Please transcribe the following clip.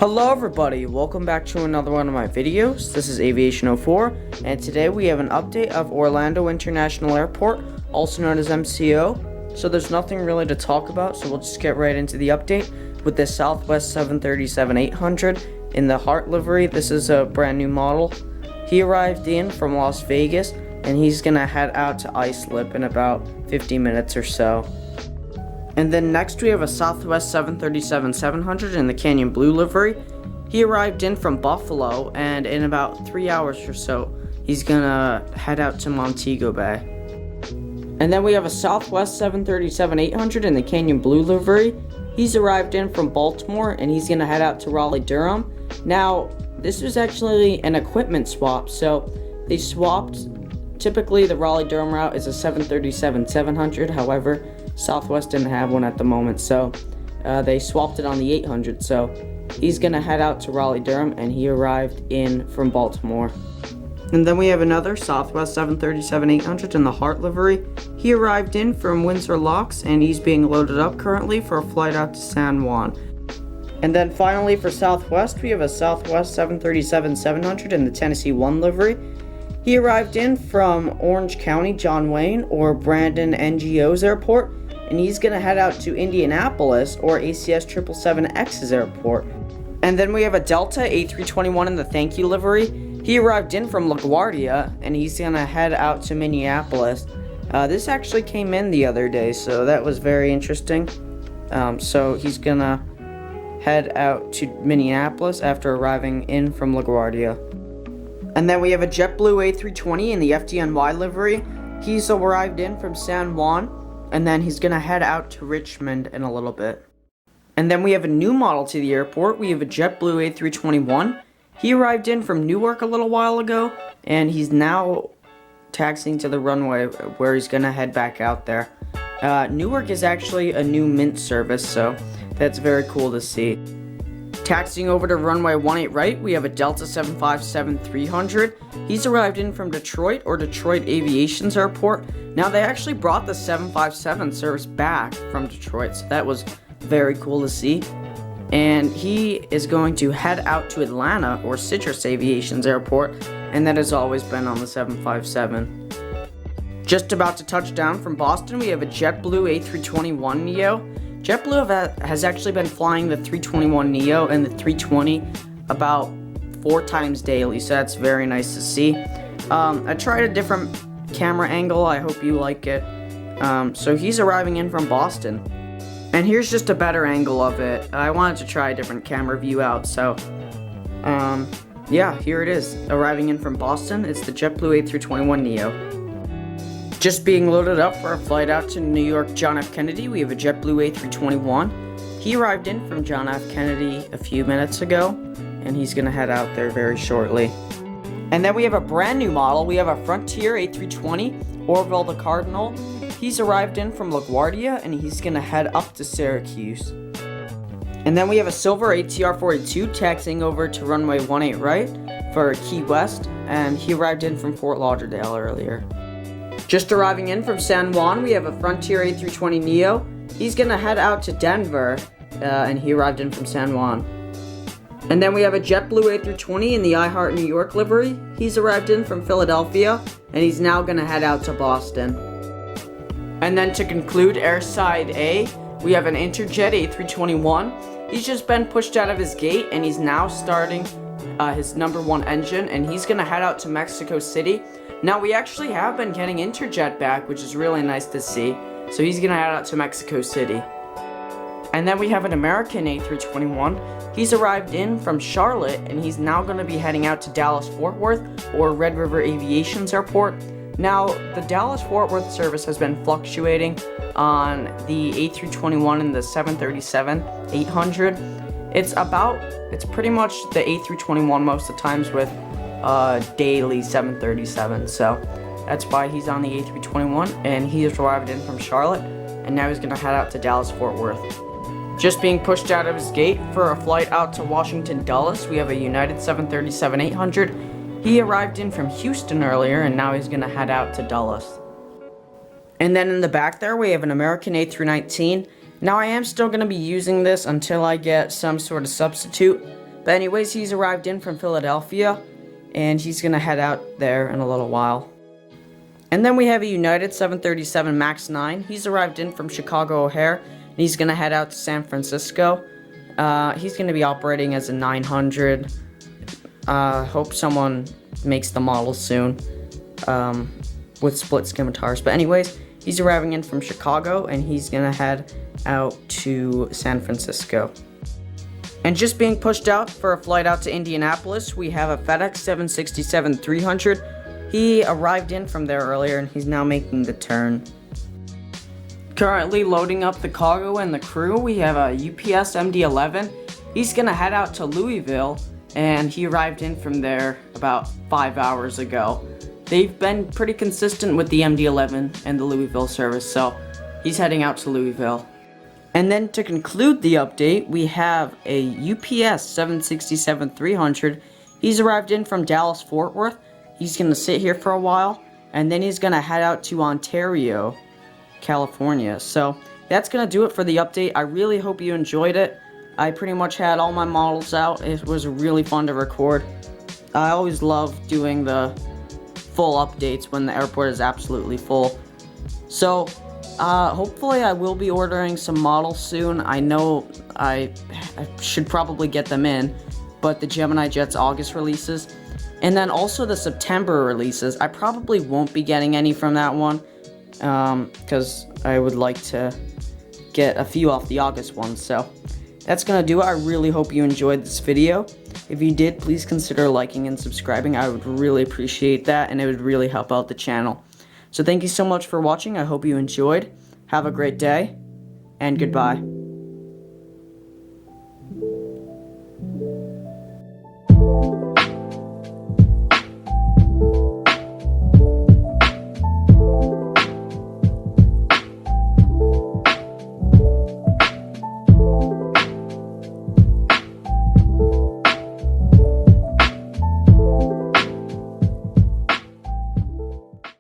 Hello everybody, welcome back to another one of my videos. This is Aviation 04, and today we have an update of Orlando International Airport, also known as MCO. So there's nothing really to talk about, so we'll just get right into the update with the Southwest 737-800 in the Heart livery. This is a brand new model. He arrived in from Las Vegas, and he's gonna head out to Islip in about 50 minutes or so. And then next we have a Southwest 737-700 in the Canyon Blue livery. He arrived in from Buffalo, and in about 3 hours or so, he's gonna head out to Montego Bay. And then we have a Southwest 737-800 in the Canyon Blue livery. He's arrived in from Baltimore, and he's gonna head out to Raleigh-Durham. Now, this was actually an equipment swap, so they swapped. Typically, the Raleigh-Durham route is a 737-700, however, Southwest didn't have one at the moment, so they swapped it on the 800. So he's gonna head out to Raleigh-Durham, and he arrived in from Baltimore. And then we have another Southwest 737-800 in the Heart livery. He arrived in from Windsor Locks, and he's being loaded up currently for a flight out to San Juan. And then finally for Southwest, we have a Southwest 737-700 in the Tennessee 1 livery. He arrived in from Orange County, John Wayne, or Brandon NGO's airport, and he's going to head out to Indianapolis, or ACS 777X's airport. And then we have a Delta A321 in the Thank You livery. He arrived in from LaGuardia, and he's going to head out to Minneapolis. This actually came in the other day, so that was very interesting. So he's going to head out to Minneapolis after arriving in from LaGuardia. And then we have a JetBlue A320 in the FDNY livery. He's arrived in from San Juan, and then he's going to head out to Richmond in a little bit. And then we have a new model to the airport. We have a JetBlue A321. He arrived in from Newark a little while ago, and he's now taxiing to the runway where he's going to head back out there. Newark is actually a new Mint service, so that's very cool to see. Taxiing over to runway 18 right, we have a Delta 757-300. He's arrived in from Detroit, or Detroit Aviation's airport. Now, they actually brought the 757 service back from Detroit, so that was very cool to see. And he is going to head out to Atlanta, or Citrus Aviation's airport, and that has always been on the 757. Just about to touch down from Boston, we have a JetBlue A321neo. JetBlue has actually been flying the 321neo and the 320 about 4 times daily, so that's very nice to see. I tried a different camera angle. I hope you like it. So he's arriving in from Boston, and here's just a better angle of it. I wanted to try a different camera view out, so yeah, here it is, arriving in from Boston. It's the JetBlue A321neo. Just being loaded up for a flight out to New York John F. Kennedy, we have a JetBlue A321. He arrived in from John F. Kennedy a few minutes ago, and he's going to head out there very shortly. And then we have a brand new model. We have a Frontier A320, Orville the Cardinal. He's arrived in from LaGuardia, and he's going to head up to Syracuse. And then we have a silver ATR-42 taxiing over to runway 18 right for Key West, and he arrived in from Fort Lauderdale earlier. Just arriving in from San Juan, we have a Frontier A320neo. He's going to head out to Denver, and he arrived in from San Juan. And then we have a JetBlue A320 in the iHeart New York livery. He's arrived in from Philadelphia, and he's now going to head out to Boston. And then to conclude Airside A, we have an Interjet A321. He's just been pushed out of his gate, and he's now starting his number 1 engine, and he's going to head out to Mexico City. Now, we actually have been getting Interjet back, which is really nice to see. So he's going to head out to Mexico City. And then we have an American A321. He's arrived in from Charlotte, and he's now going to be heading out to Dallas-Fort Worth, or Red River Aviation's airport. Now, the Dallas-Fort Worth service has been fluctuating on the A321 and the 737-800. It's pretty much the A321 most of the times with daily 737, so that's why he's on the A321, and he has arrived in from Charlotte, and now he's going to head out to Dallas-Fort Worth. Just being pushed out of his gate for a flight out to Washington Dulles, we have a United 737-800. He arrived in from Houston earlier, and now he's going to head out to Dulles. And then in the back there, we have an American A319. Now, I am still going to be using this until I get some sort of substitute. But anyways, he's arrived in from Philadelphia, and he's going to head out there in a little while. And then we have a United 737 MAX 9. He's arrived in from Chicago O'Hare, and he's going to head out to San Francisco. He's going to be operating as a 900. Hope someone makes the model soon with split scimitars. But anyways, he's arriving in from Chicago, and he's going to head out to San Francisco. And just being pushed out for a flight out to Indianapolis, we have a FedEx 767-300. He arrived in from there earlier, and he's now making the turn. Currently loading up the cargo and the crew, we have a UPS MD-11. He's going to head out to Louisville, and he arrived in from there about 5 hours ago. They've been pretty consistent with the MD-11 and the Louisville service, so he's heading out to Louisville. And then to conclude the update, we have a UPS 767-300. He's arrived in from Dallas-Fort Worth. He's going to sit here for a while, and then he's going to head out to Ontario, California. So that's going to do it for the update. I really hope you enjoyed it. I pretty much had all my models out. It was really fun to record. I always love doing the full updates when the airport is absolutely full. So hopefully I will be ordering some models soon. I know I should probably get them in, but the GeminiJets August releases, and then also the September releases, I probably won't be getting any from that one, because I would like to get a few off the August ones. So that's gonna do it. I really hope you enjoyed this video. If you did, please consider liking and subscribing. I would really appreciate that, and it would really help out the channel. So thank you so much for watching. I hope you enjoyed. Have a great day, and goodbye.